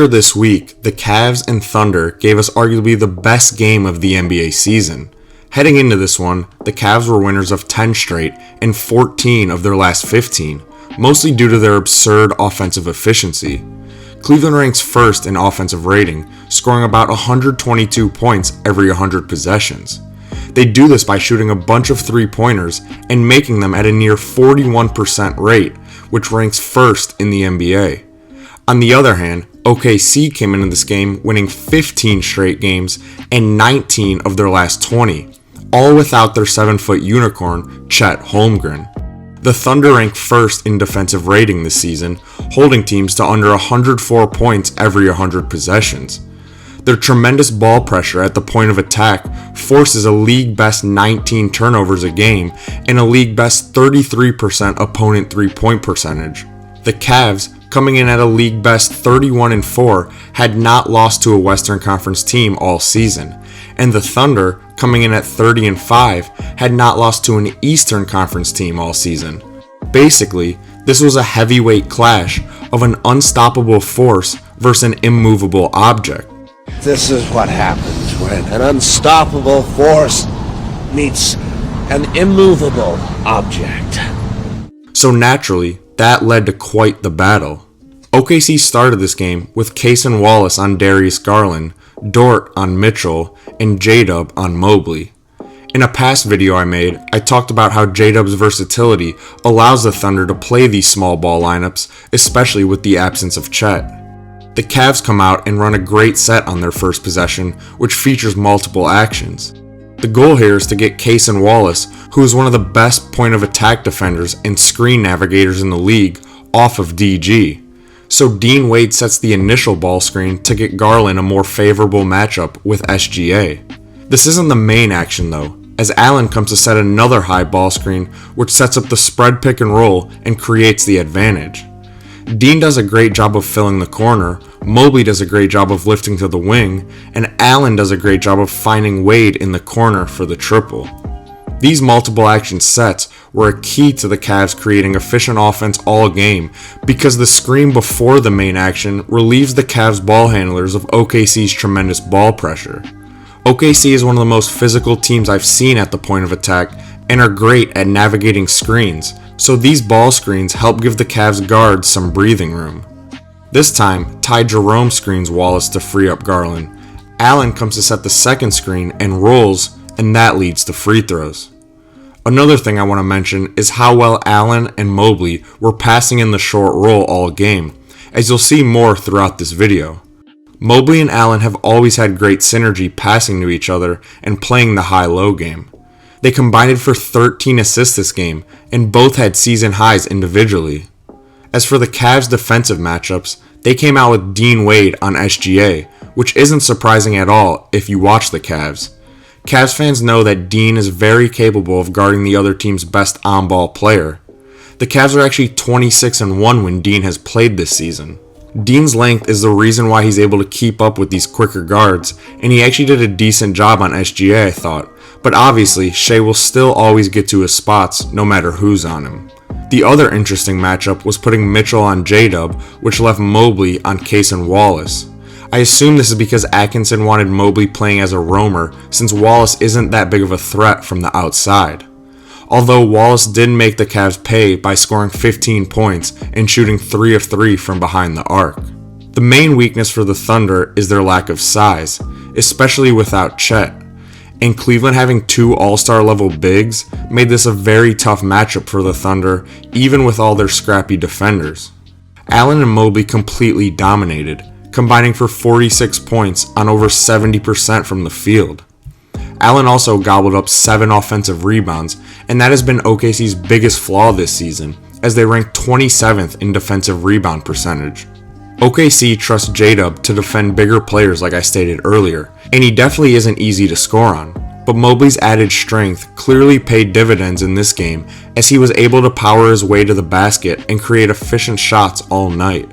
Earlier this week, the Cavs and Thunder gave us arguably the best game of the NBA season. Heading into this one, the Cavs were winners of 10 straight and 14 of their last 15, mostly due to their absurd offensive efficiency. Cleveland ranks first in offensive rating, scoring about 122 points every 100 possessions. They do this by shooting a bunch of three-pointers and making them at a near 41% rate, which ranks first in the NBA. On the other hand, OKC came into this game winning 15 straight games and 19 of their last 20, all without their 7-foot unicorn, Chet Holmgren. The Thunder rank first in defensive rating this season, holding teams to under 104 points every 100 possessions. Their tremendous ball pressure at the point of attack forces a league-best 19 turnovers a game and a league-best 33% opponent three-point percentage. The Cavs, coming in at a league-best 31-4, had not lost to a Western Conference team all season, and the Thunder, coming in at 30-5, had not lost to an Eastern Conference team all season. Basically, this was a heavyweight clash of an unstoppable force versus an immovable object. This is what happens when an unstoppable force meets an immovable object. So naturally, that led to quite the battle. OKC started this game with Case and Wallace on Darius Garland, Dort on Mitchell, and J-Dub on Mobley. In a past video I made, I talked about how J-Dub's versatility allows the Thunder to play these small ball lineups, especially with the absence of Chet. The Cavs come out and run a great set on their first possession, which features multiple actions. The goal here is to get Case and Wallace, who is one of the best point of attack defenders and screen navigators in the league, off of DG. So Dean Wade sets the initial ball screen to get Garland a more favorable matchup with SGA. This isn't the main action though, as Allen comes to set another high ball screen which sets up the spread pick and roll and creates the advantage. Dean does a great job of filling the corner, Mobley does a great job of lifting to the wing, and Allen does a great job of finding Wade in the corner for the triple. These multiple action sets were a key to the Cavs creating efficient offense all game because the screen before the main action relieves the Cavs ball handlers of OKC's tremendous ball pressure. OKC is one of the most physical teams I've seen at the point of attack and are great at navigating screens, so these ball screens help give the Cavs guards some breathing room. This time, Ty Jerome screens Wallace to free up Garland. Allen comes to set the second screen and rolls, and that leads to free throws. Another thing I want to mention is how well Allen and Mobley were passing in the short roll all game, as you'll see more throughout this video. Mobley and Allen have always had great synergy passing to each other and playing the high-low game. They combined for 13 assists this game, and both had season highs individually. As for the Cavs' defensive matchups, they came out with Dean Wade on SGA, which isn't surprising at all if you watch the Cavs. Cavs fans know that Dean is very capable of guarding the other team's best on-ball player. The Cavs are actually 26-1 when Dean has played this season. Dean's length is the reason why he's able to keep up with these quicker guards, and he actually did a decent job on SGA, I thought. But obviously, Shea will still always get to his spots no matter who's on him. The other interesting matchup was putting Mitchell on J-Dub, which left Mobley on Case and Wallace. I assume this is because Atkinson wanted Mobley playing as a roamer since Wallace isn't that big of a threat from the outside. Although Wallace did make the Cavs pay by scoring 15 points and shooting 3 of 3 from behind the arc. The main weakness for the Thunder is their lack of size, especially without Chet. And Cleveland having 2 all-star level bigs made this a very tough matchup for the Thunder, even with all their scrappy defenders. Allen and Mobley completely dominated, combining for 46 points on over 70% from the field. Allen also gobbled up 7 offensive rebounds, and that has been OKC's biggest flaw this season, as they rank 27th in defensive rebound percentage. OKC trusts J-Dub to defend bigger players like I stated earlier, and he definitely isn't easy to score on. But Mobley's added strength clearly paid dividends in this game as he was able to power his way to the basket and create efficient shots all night.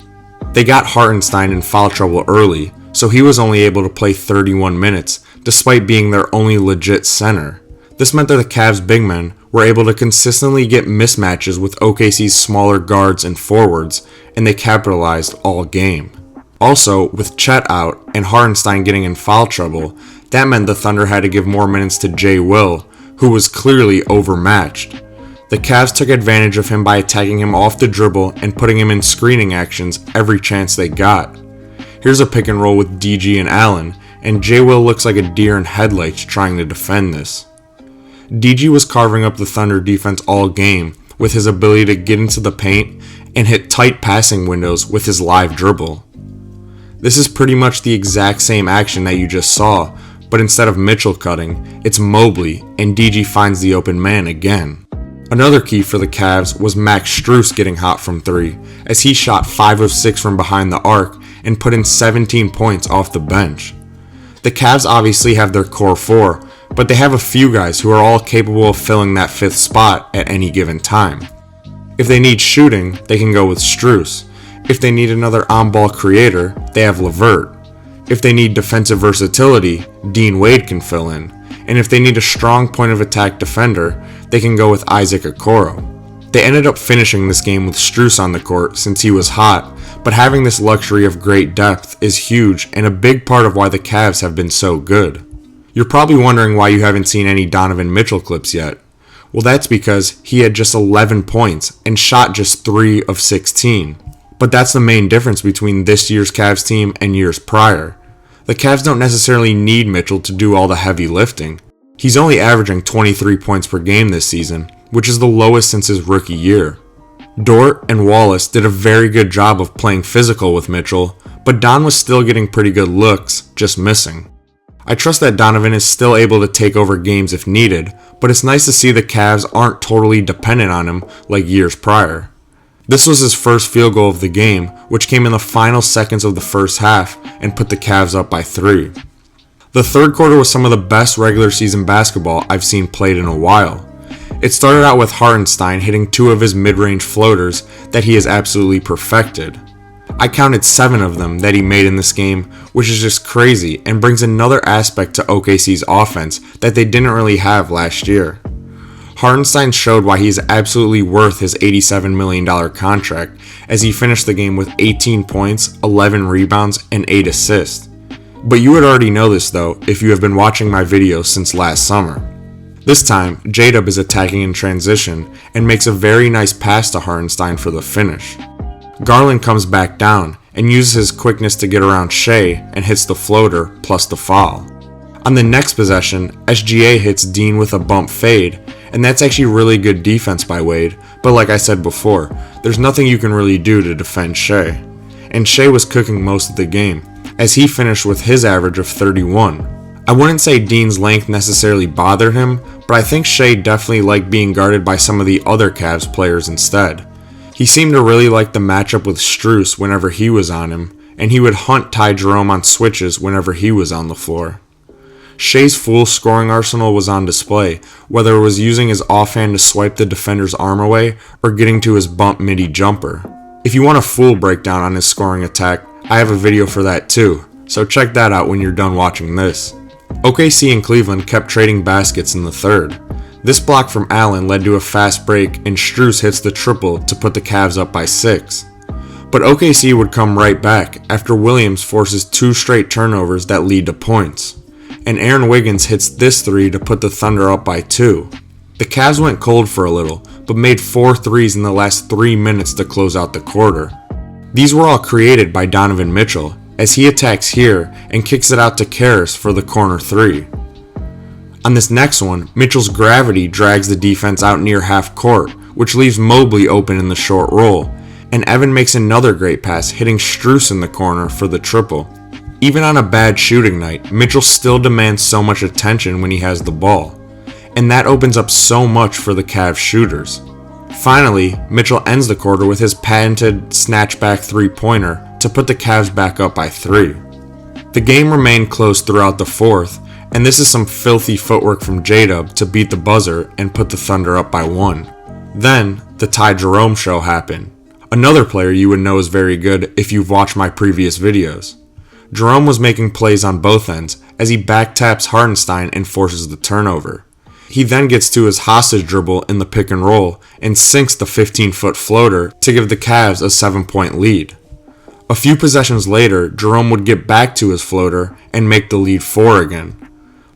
They got Hartenstein in foul trouble early, so he was only able to play 31 minutes despite being their only legit center. This meant that the Cavs' big men were able to consistently get mismatches with OKC's smaller guards and forwards, and they capitalized all game. Also, with Chet out and Hartenstein getting in foul trouble, that meant the Thunder had to give more minutes to Jay Will, who was clearly overmatched. The Cavs took advantage of him by attacking him off the dribble and putting him in screening actions every chance they got. Here's a pick and roll with DG and Allen, and Jay Will looks like a deer in headlights trying to defend this. DG was carving up the Thunder defense all game with his ability to get into the paint and hit tight passing windows with his live dribble. This is pretty much the exact same action that you just saw, but instead of Mitchell cutting, it's Mobley, and DG finds the open man again. Another key for the Cavs was Max Strus getting hot from 3, as he shot 5 of 6 from behind the arc and put in 17 points off the bench. The Cavs obviously have their core 4, but they have a few guys who are all capable of filling that 5th spot at any given time. If they need shooting, they can go with Strus. If they need another on-ball creator, they have LeVert. If they need defensive versatility, Dean Wade can fill in. And if they need a strong point of attack defender, they can go with Isaac Okoro. They ended up finishing this game with Strus on the court since he was hot, but having this luxury of great depth is huge and a big part of why the Cavs have been so good. You're probably wondering why you haven't seen any Donovan Mitchell clips yet. Well, that's because he had just 11 points and shot just 3 of 16. But that's the main difference between this year's Cavs team and years prior. The Cavs don't necessarily need Mitchell to do all the heavy lifting. He's only averaging 23 points per game this season, which is the lowest since his rookie year. Dort and Wallace did a very good job of playing physical with Mitchell, but Don was still getting pretty good looks, just missing. I trust that Donovan is still able to take over games if needed, but it's nice to see the Cavs aren't totally dependent on him like years prior. This was his first field goal of the game, which came in the final seconds of the first half and put the Cavs up by 3. The third quarter was some of the best regular season basketball I've seen played in a while. It started out with Hartenstein hitting 2 of his mid-range floaters that he has absolutely perfected. I counted 7 of them that he made in this game, which is just crazy and brings another aspect to OKC's offense that they didn't really have last year. Hartenstein showed why he is absolutely worth his $87 million contract, as he finished the game with 18 points, 11 rebounds, and 8 assists. But you would already know this though if you have been watching my videos since last summer. This time, J-Dub is attacking in transition and makes a very nice pass to Hartenstein for the finish. Garland comes back down and uses his quickness to get around Shea and hits the floater plus the foul. On the next possession, SGA hits Dean with a bump fade, and that's actually really good defense by Wade, but like I said before, there's nothing you can really do to defend Shea. And Shea was cooking most of the game, as he finished with his average of 31. I wouldn't say Dean's length necessarily bothered him, but I think Shea definitely liked being guarded by some of the other Cavs players instead. He seemed to really like the matchup with Strus whenever he was on him, and he would hunt Ty Jerome on switches whenever he was on the floor. Shea's full scoring arsenal was on display, whether it was using his offhand to swipe the defender's arm away or getting to his bump midi jumper. If you want a full breakdown on his scoring attack, I have a video for that too, so check that out when you're done watching this. OKC and Cleveland kept trading baskets in the third. This block from Allen led to a fast break and Strus hits the triple to put the Cavs up by 6. But OKC would come right back after Williams forces 2 straight turnovers that lead to points. And Aaron Wiggins hits this 3 to put the Thunder up by 2. The Cavs went cold for a little, but made 4 threes in the last 3 minutes to close out the quarter. These were all created by Donovan Mitchell, as he attacks here and kicks it out to Karras for the corner 3. On this next one, Mitchell's gravity drags the defense out near half court, which leaves Mobley open in the short roll, and Evan makes another great pass, hitting Strus in the corner for the triple. Even on a bad shooting night, Mitchell still demands so much attention when he has the ball, and that opens up so much for the Cavs shooters. Finally, Mitchell ends the quarter with his patented snatchback 3-pointer to put the Cavs back up by 3. The game remained close throughout the fourth, and this is some filthy footwork from J-Dub to beat the buzzer and put the Thunder up by 1. Then, the Ty Jerome show happened. Another player you would know is very good if you've watched my previous videos. Jerome was making plays on both ends as he back-taps Hartenstein and forces the turnover. He then gets to his hostage dribble in the pick and roll and sinks the 15-foot floater to give the Cavs a 7-point lead. A few possessions later, Jerome would get back to his floater and make the lead 4 again.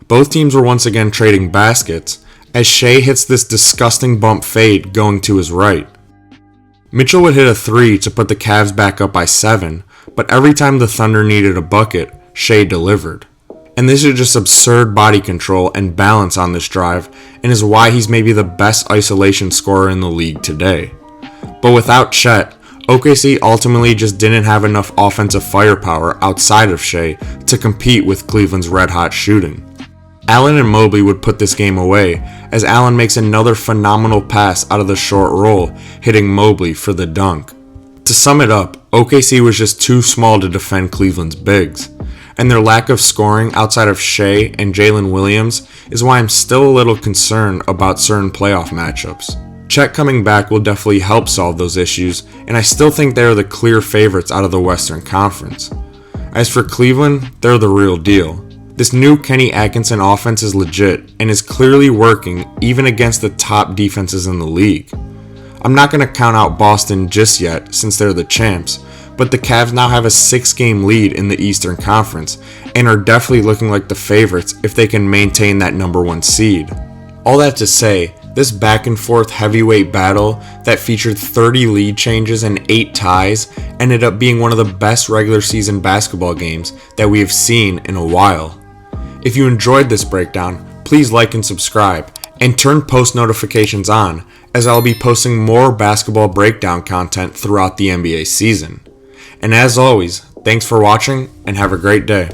Both teams were once again trading baskets, as Shea hits this disgusting bump fade going to his right. Mitchell would hit a 3 to put the Cavs back up by 7, but every time the Thunder needed a bucket, Shea delivered. And this is just absurd body control and balance on this drive, and is why he's maybe the best isolation scorer in the league today. But without Chet, OKC ultimately just didn't have enough offensive firepower outside of Shea to compete with Cleveland's red-hot shooting. Allen and Mobley would put this game away, as Allen makes another phenomenal pass out of the short roll, hitting Mobley for the dunk. To sum it up, OKC was just too small to defend Cleveland's bigs, and their lack of scoring outside of Shea and Jalen Williams is why I'm still a little concerned about certain playoff matchups. Chet coming back will definitely help solve those issues, and I still think they are the clear favorites out of the Western Conference. As for Cleveland, they're the real deal. This new Kenny Atkinson offense is legit and is clearly working even against the top defenses in the league. I'm not going to count out Boston just yet since they're the champs, but the Cavs now have a 6-game lead in the Eastern Conference and are definitely looking like the favorites if they can maintain that number 1 seed. All that to say, this back and forth heavyweight battle that featured 30 lead changes and 8 ties ended up being one of the best regular season basketball games that we have seen in a while. If you enjoyed this breakdown, please like and subscribe, and turn post notifications on, as I'll be posting more basketball breakdown content throughout the NBA season. And as always, thanks for watching and have a great day.